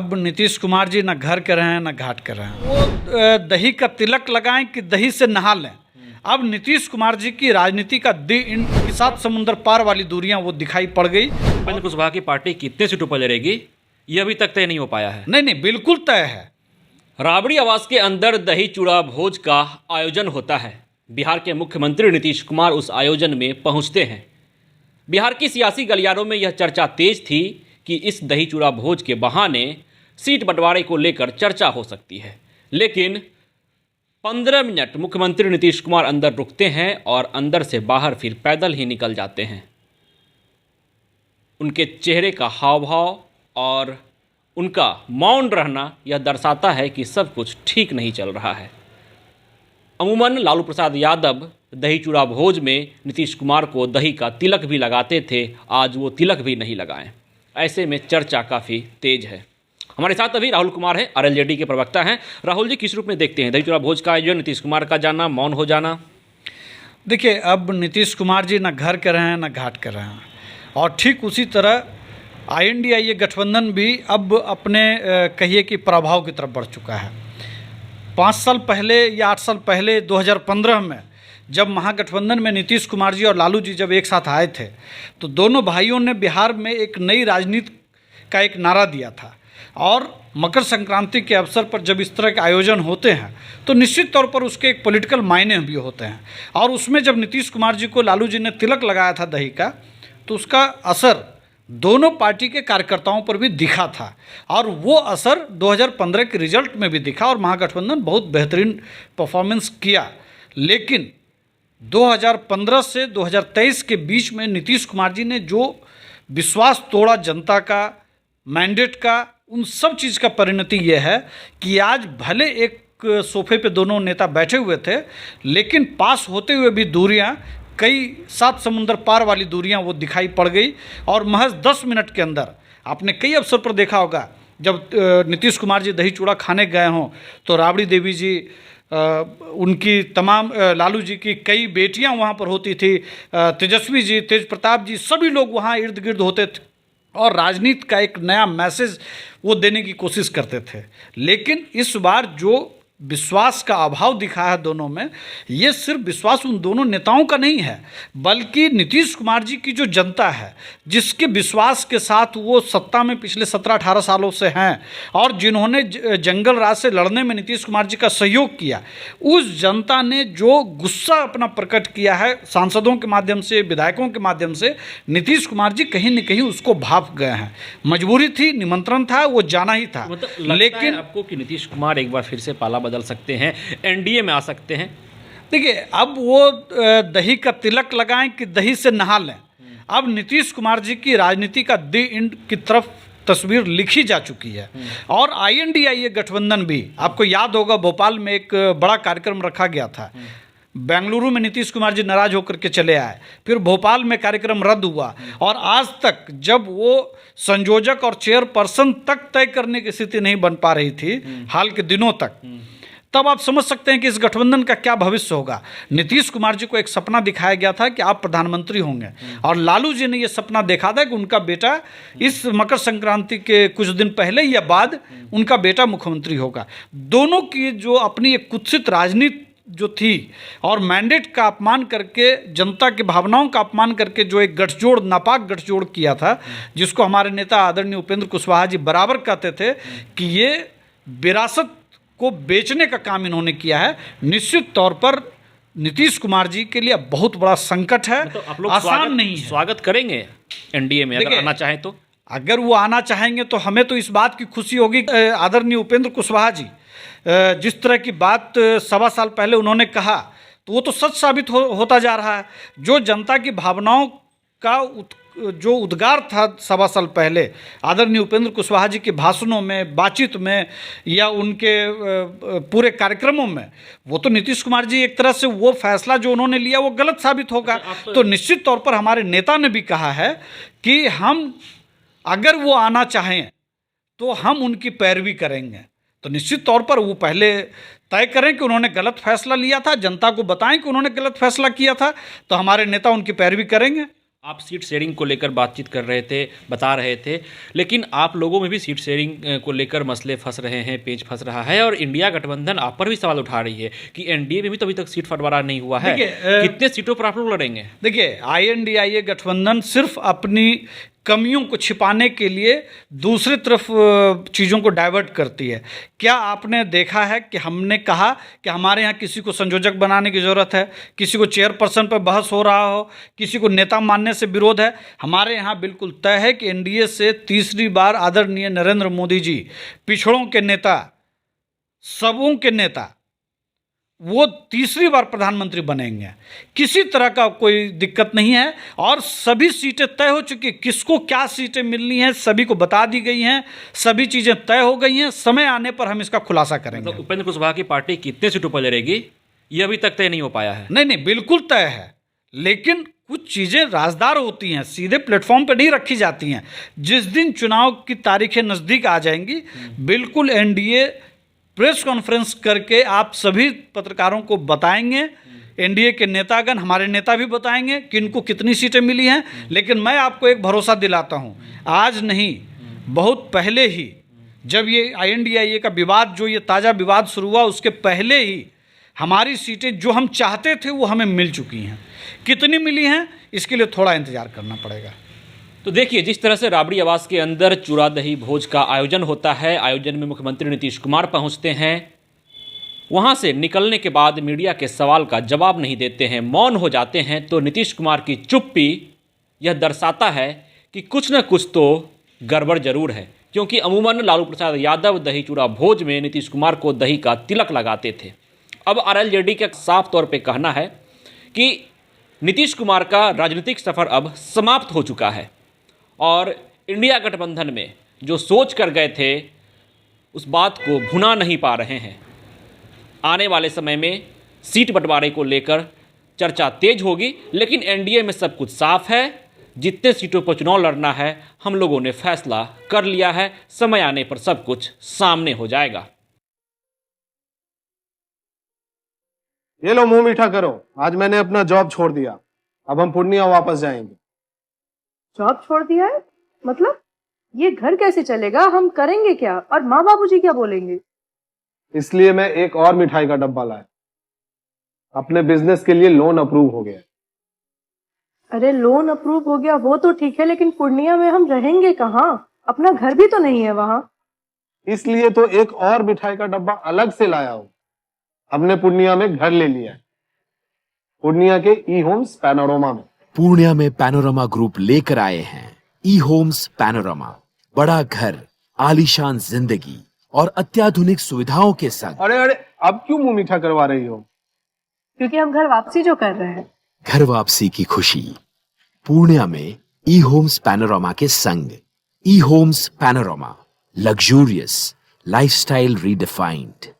अब नीतीश कुमार जी ना घर के रहे हैं ना घाट के रहे हैं। वो दही का तिलक लगाएं कि दही से नहा लें। अब नीतीश कुमार जी की राजनीति का इनके साथ समुद्र पार वाली दूरियां वो दिखाई पड़ गई। उपेंद्र कुशवाहा की पार्टी कितने सीटों पर लड़ेगी ये अभी तक तय नहीं हो पाया है। नहीं, बिल्कुल तय है। राबड़ी आवास के अंदर दही चूड़ा भोज का आयोजन होता है। बिहार के मुख्यमंत्री नीतीश कुमार उस आयोजन में पहुंचते हैं। बिहार की सियासी गलियारों में यह चर्चा तेज थी कि इस दही चूड़ा भोज के बहाने सीट बंटवारे को लेकर चर्चा हो सकती है। लेकिन 15 मिनट मुख्यमंत्री नीतीश कुमार अंदर रुकते हैं और अंदर से बाहर फिर पैदल ही निकल जाते हैं। उनके चेहरे का हाव भाव और उनका मौन रहना यह दर्शाता है कि सब कुछ ठीक नहीं चल रहा है। अमूमन लालू प्रसाद यादव दही चूड़ा भोज में नीतीश कुमार को दही का तिलक भी लगाते थे, आज वो तिलक भी नहीं लगाएं। ऐसे में चर्चा काफ़ी तेज है। हमारे साथ अभी राहुल कुमार हैं, आरएलजेडी के प्रवक्ता हैं। राहुल जी, किस रूप में देखते हैं दही चूड़ा भोज का आयोजन, नीतीश कुमार का जाना, मौन हो जाना? देखिए, अब नीतीश कुमार जी ना घर के रहे हैं ना घाट के रहे हैं, और ठीक उसी तरह INDIA गठबंधन भी अब अपने कहिए कि प्रभाव की तरफ बढ़ चुका है। 5 साल पहले या 8 साल पहले 2015 में जब महागठबंधन में नीतीश कुमार जी और लालू जी जब एक साथ आए थे तो दोनों भाइयों ने बिहार में एक नई राजनीति का एक नारा दिया था। और मकर संक्रांति के अवसर पर जब इस तरह के आयोजन होते हैं तो निश्चित तौर पर उसके एक पॉलिटिकल मायने भी होते हैं। और उसमें जब नीतीश कुमार जी को लालू जी ने तिलक लगाया था दही का, तो उसका असर दोनों पार्टी के कार्यकर्ताओं पर भी दिखा था, और वो असर 2015 के रिजल्ट में भी दिखा और महागठबंधन बहुत बेहतरीन परफॉर्मेंस किया। लेकिन 2015 से 2023 के बीच में नीतीश कुमार जी ने जो विश्वास तोड़ा जनता का, मैंडेट का, उन सब चीज़ का परिणति ये है कि आज भले एक सोफे पे दोनों नेता बैठे हुए थे, लेकिन पास होते हुए भी दूरियां, कई 7 समुंदर पार वाली दूरियां वो दिखाई पड़ गई। और महज 10 मिनट के अंदर आपने कई अवसर पर देखा होगा, जब नीतीश कुमार जी दही चूड़ा खाने गए हों तो राबड़ी देवी जी, उनकी तमाम लालू जी की कई बेटियां वहां पर होती थी, तेजस्वी जी, तेज प्रताप जी, सभी लोग वहां इर्द गिर्द होते थे और राजनीति का एक नया मैसेज वो देने की कोशिश करते थे। लेकिन इस बार जो विश्वास का अभाव दिखा है दोनों में, ये सिर्फ विश्वास उन दोनों नेताओं का नहीं है, बल्कि नीतीश कुमार जी की जो जनता है, जिसके विश्वास के साथ वो सत्ता में पिछले 17-18 सालों से हैं और जिन्होंने जंगल राज से लड़ने में नीतीश कुमार जी का सहयोग किया, उस जनता ने जो गुस्सा अपना प्रकट किया है सांसदों के माध्यम से, विधायकों के माध्यम से, नीतीश कुमार जी कहीं न कहीं उसको भाप गए हैं। मजबूरी थी, निमंत्रण था, वो जाना ही था। लेकिन आपको कि नीतीश कुमार एक बार फिर से पाला बदल सकते हैं, NDA में आ सकते हैं? देखिए, अब वो दही का तिलक लगाएं कि दही से नहा लें। अब नीतीश कुमार जी की राजनीति का एंड की तरफ तस्वीर लिखी जा चुकी है। और INDIA गठबंधन भी, आपको याद होगा, भोपाल में एक बड़ा कार्यक्रम रखा गया था। बेंगलुरु में नीतीश कुमार जी नाराज होकर के चले आए, फिर भोपाल में कार्यक्रम रद्द हुआ, और आज तक जब वो संयोजक और चेयरपर्सन तक तय करने की स्थिति नहीं बन पा रही थी हाल के दिनों तक, तब आप समझ सकते हैं कि इस गठबंधन का क्या भविष्य होगा। नीतीश कुमार जी को एक सपना दिखाया गया था कि आप प्रधानमंत्री होंगे, और लालू जी ने यह सपना देखा था कि उनका बेटा इस मकर संक्रांति के कुछ दिन पहले या बाद उनका बेटा मुख्यमंत्री होगा। दोनों की जो अपनी एक कुत्सित राजनीति जो थी और मैंडेट का अपमान करके, जनता की भावनाओं का अपमान करके जो एक गठजोड़, नापाक गठजोड़ किया था, जिसको हमारे नेता आदरणीय उपेंद्र कुशवाहा जी बराबर कहते थे कि ये विरासत को बेचने का काम इन्होंने किया है। निश्चित तौर पर नीतीश कुमार जी के लिए बहुत बड़ा संकट है। तो आप लोग आसान नहीं है। स्वागत करेंगे NDA में अगर आना चाहें तो? अगर वो आना चाहेंगे तो हमें तो इस बात की खुशी होगी, आदरणीय उपेंद्र कुशवाहा जी जिस तरह की बात 1.25 साल पहले उन्होंने कहा, तो वो तो सच साबित होता जा रहा है। जो जनता की भावनाओं का जो उद्गार था 1.25 साल पहले आदरणीय उपेंद्र कुशवाहा जी के भाषणों में, बातचीत में, या उनके पूरे कार्यक्रमों में, वो तो नीतीश कुमार जी एक तरह से वो फैसला जो उन्होंने लिया वो गलत साबित होगा। तो निश्चित तौर पर हमारे नेता ने भी कहा है कि हम, अगर वो आना चाहें तो हम उनकी पैरवी करेंगे। तो निश्चित तौर पर वो पहले तय करें कि उन्होंने गलत फैसला लिया था, जनता को बताएं कि उन्होंने गलत फैसला किया था, तो हमारे नेता उनकी पैरवी करेंगे। आप सीट शेयरिंग को लेकर बातचीत कर रहे थे, बता रहे थे, लेकिन आप लोगों में भी सीट शेयरिंग को लेकर मसले फंस रहे हैं, पेच फंस रहा है, और इंडिया गठबंधन आप पर भी सवाल उठा रही है कि एनडीए में भी तो अभी तक सीट बंटवारा नहीं हुआ है। कितने सीटों पर आप लोग लड़ेंगे? देखिए, INDIA गठबंधन सिर्फ अपनी कमियों को छिपाने के लिए दूसरी तरफ चीज़ों को डाइवर्ट करती है। क्या आपने देखा है कि हमने कहा कि हमारे यहाँ किसी को संयोजक बनाने की ज़रूरत है, किसी को चेयरपर्सन पर बहस हो रहा हो, किसी को नेता मानने से विरोध है? हमारे यहाँ बिल्कुल तय है कि एनडीए से तीसरी बार आदरणीय नरेंद्र मोदी जी, पिछड़ों के नेता, सबों के नेता, वो तीसरी बार प्रधानमंत्री बनेंगे। किसी तरह का कोई दिक्कत नहीं है और सभी सीटें तय हो चुकी, किसको क्या सीटें मिलनी है सभी को बता दी गई हैं, सभी चीज़ें तय हो गई हैं। समय आने पर हम इसका खुलासा करेंगे। तो उपेंद्र कुशवाहा की पार्टी कितने सीटों पर लड़ेगी ये अभी तक तय नहीं हो पाया है? नहीं, बिल्कुल तय है, लेकिन कुछ चीज़ें राजदार होती हैं, सीधे प्लेटफॉर्म पर नहीं रखी जाती हैं। जिस दिन चुनाव की तारीखें नज़दीक आ जाएंगी, बिल्कुल एनडीए प्रेस कॉन्फ्रेंस करके आप सभी पत्रकारों को बताएंगे, एनडीए के नेतागण, हमारे नेता भी बताएंगे कि इनको कितनी सीटें मिली हैं। लेकिन मैं आपको एक भरोसा दिलाता हूं, आज नहीं, बहुत पहले ही, जब ये INDIA का विवाद, जो ये ताज़ा विवाद शुरू हुआ, उसके पहले ही हमारी सीटें जो हम चाहते थे वो हमें मिल चुकी हैं। कितनी मिली हैं इसके लिए थोड़ा इंतज़ार करना पड़ेगा। तो देखिए, जिस तरह से राबड़ी आवास के अंदर चूड़ा दही भोज का आयोजन होता है, आयोजन में मुख्यमंत्री नीतीश कुमार पहुंचते हैं, वहां से निकलने के बाद मीडिया के सवाल का जवाब नहीं देते हैं, मौन हो जाते हैं, तो नीतीश कुमार की चुप्पी यह दर्शाता है कि कुछ न कुछ तो गड़बड़ जरूर है। क्योंकि अमूमन लालू प्रसाद यादव दही चूड़ा भोज में नीतीश कुमार को दही का तिलक लगाते थे। अब RLJD का साफ तौर पर कहना है कि नीतीश कुमार का राजनीतिक सफ़र अब समाप्त हो चुका है और इंडिया गठबंधन में जो सोच कर गए थे उस बात को भुना नहीं पा रहे हैं। आने वाले समय में सीट बंटवारे को लेकर चर्चा तेज होगी, लेकिन एनडीए में सब कुछ साफ है। जितने सीटों पर चुनाव लड़ना है हम लोगों ने फैसला कर लिया है, समय आने पर सब कुछ सामने हो जाएगा। ये लो, मुंह मीठा करो, आज मैंने अपना जॉब छोड़ दिया, अब हम पूर्णिया वापस जाएंगे। जॉब छोड़ दिया है? मतलब ये घर कैसे चलेगा? हम करेंगे क्या? और माँ बाबूजी क्या बोलेंगे? इसलिए मैं एक और मिठाई का डब्बा लाया, अपने बिजनेस के लिए लोन अप्रूव हो गया। अरे लोन अप्रूव हो गया वो तो ठीक है, लेकिन पूर्णिया में हम रहेंगे कहाँ? अपना घर भी तो नहीं है वहाँ। इसलिए तो एक और मिठाई का डब्बा अलग से लाया हूँ। हमने पूर्णिया में घर ले लिया है, पूर्णिया के E-Homes पैनोरमा में। पूर्णिया में पैनोरमा ग्रुप लेकर आए हैं E-Homes पैनोरमा। बड़ा घर, आलीशान जिंदगी और अत्याधुनिक सुविधाओं के संग। अरे अब क्यों मुंह मीठा करवा रही हो? क्योंकि हम घर वापसी जो कर रहे हैं। घर वापसी की खुशी पूर्णिया में E-Homes पैनोरमा के संग। E-Homes panorama, luxurious lifestyle redefined.